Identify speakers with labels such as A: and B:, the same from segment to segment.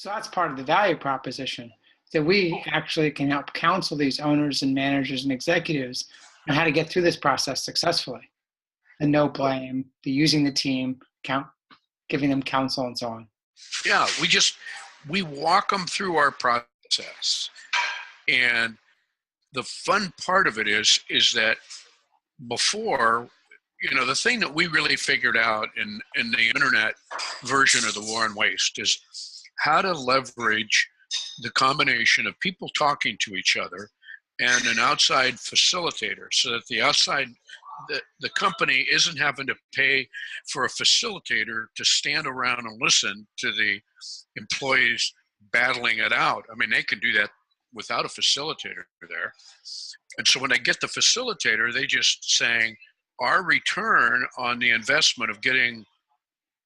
A: So that's part of the value proposition, that we actually can help counsel these owners and managers and executives on how to get through this process successfully. The no blame, the using the team, giving them counsel and so on.
B: Yeah, we walk them through our process. And the fun part of it is that before, the thing that we really figured out in the internet version of the War on Waste is how to leverage the combination of people talking to each other and an outside facilitator, so that the company isn't having to pay for a facilitator to stand around and listen to the employees battling it out. I mean, they can do that without a facilitator there. And so when they get the facilitator, they just saying, our return on the investment of getting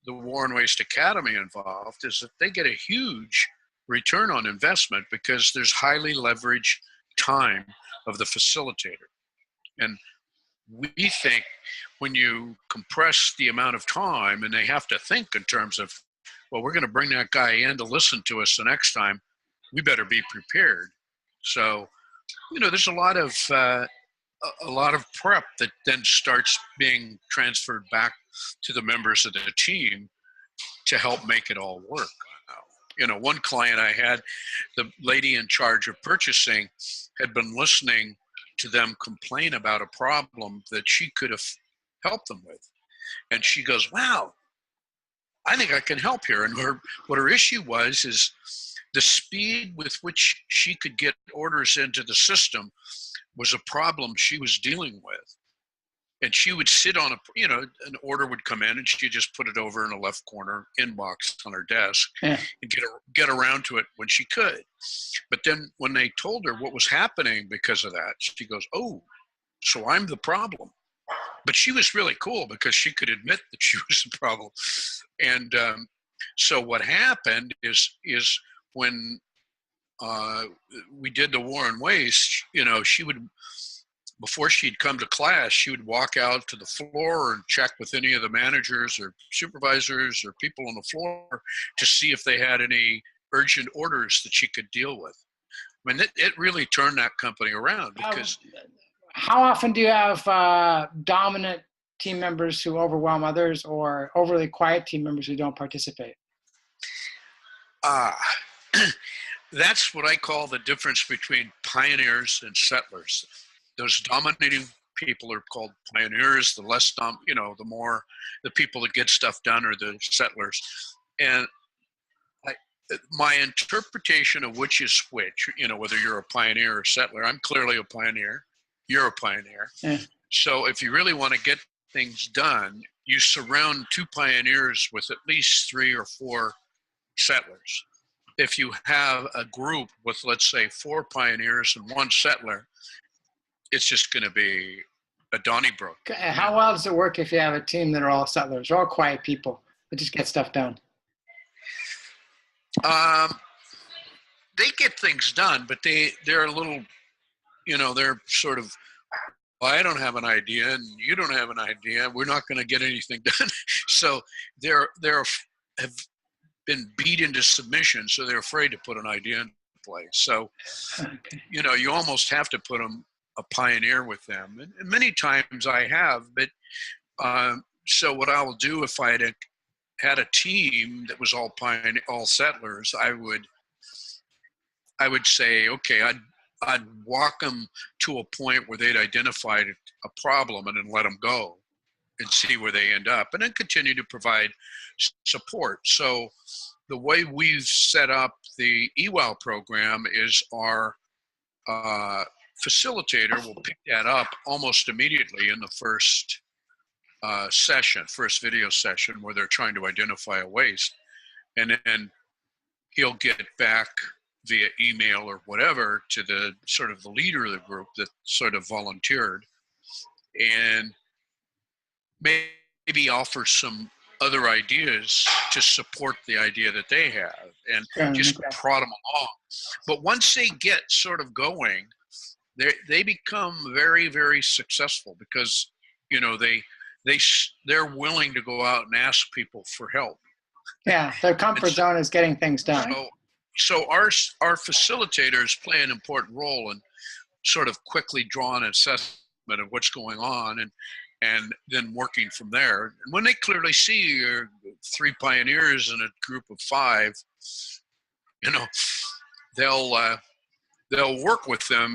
B: the War and Waste Academy involved is that they get a huge return on investment because there's highly leveraged time of the facilitator. And we think when you compress the amount of time and they have to think in terms of, well, we're going to bring that guy in to listen to us the next time, we better be prepared. So, there's a lot of prep that then starts being transferred back to the members of the team to help make it all work. One client I had, the lady in charge of purchasing had been listening to them complain about a problem that she could have helped them with. And she goes, wow, I think I can help here. And what her issue was is the speed with which she could get orders into the system was a problem she was dealing with. And she would sit on an order would come in and she'd just put it over in the left corner inbox on her desk and get around to it when she could. But then when they told her what was happening because of that, she goes, oh, so I'm the problem. But she was really cool because she could admit that she was the problem. And so what happened is when we did the War on Waste, she would, before she'd come to class, she would walk out to the floor and check with any of the managers or supervisors or people on the floor to see if they had any urgent orders that she could deal with. I mean, it really turned that company around because...
A: How often do you have dominant team members who overwhelm others or overly quiet team members who don't participate?
B: That's what I call the difference between pioneers and settlers. Those dominating people are called pioneers. The less, the more the people that get stuff done are the settlers. And my interpretation of which is which, whether you're a pioneer or settler, I'm clearly a pioneer. You're a pioneer. Yeah. So if you really want to get things done, you surround two pioneers with at least 3 or 4 settlers. If you have a group with, let's say, 4 pioneers and 1 settler, it's just going to be a Donnybrook.
A: How well does it work if you have a team that are all settlers, or all quiet people that just get stuff done?
B: They get things done, but they're a little, they're sort of, well, I don't have an idea and you don't have an idea. We're not going to get anything done. So they're have been beat into submission, so they're afraid to put an idea in place. So, you almost have to put a pioneer with them. And many times I have, but so what I will do if I had a team that was all settlers, I would say, okay, I'd walk them to a point where they'd identified a problem and then let them go and see where they end up, and then continue to provide support. So the way we've set up the eWoW program is our facilitator will pick that up almost immediately in the first video session where they're trying to identify a waste. And then he'll get back via email or whatever to the sort of the leader of the group that sort of volunteered, and maybe offer some other ideas to support the idea that they have, and just prod them along. But once they get sort of going, they become very, very successful because, they're willing to go out and ask people for help.
A: Yeah, their comfort zone is getting things done.
B: so our facilitators play an important role in sort of quickly drawing an assessment of what's going on, and then working from there. And when they clearly see your 3 pioneers in a group of 5, you know, they'll work with them